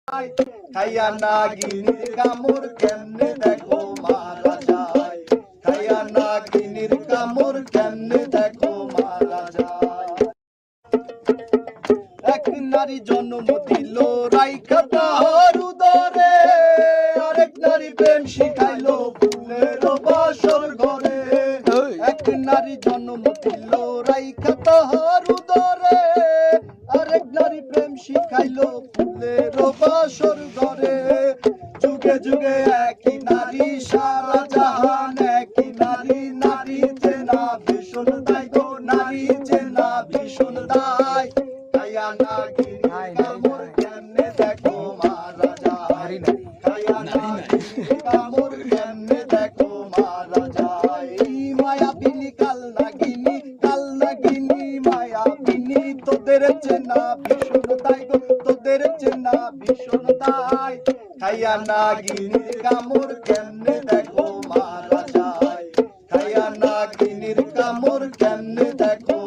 খাইয়া নাগিনীর কামড় কেমনে দেখো মারা যায়, খাইয়া নাগিনীর কামড় কেমনে দেখো মারা যায়। এক নারী জন্ম দিল রাইখা তাহার উদরে, আরেক নারী প্রেম শিখাইলো ফুলের বাসর ঘরে। এক নারী জন্ম দিল রাইখা তাহার উদরে, আরেক নারী প্রেম শিখাইলো ফুলের বাসর ঘরে। যুগে যুগে একই নারী সারা জাহান, একই নারী, নারী চেনা ভীষণ দায় গো, নারী চেনা ভীষণ দায়। খাইয়া নাগিনীর কামড় কেমনে দেখো মারা যায়, খাইয়া নাগিনীর কামড় কেমনে দেখো মারা যায়। মায়াবিনী কাল নাগিনী মায়াবিনী, তোদের চেনা ভীষণ দায় গো, তোদের চেনা ভীষণ দায়। খাইয়া নাগিনীর কামড় কেমনে দেখো মারা যায়, খাইয়া নাগিনীর কামড় কেমনে দেখো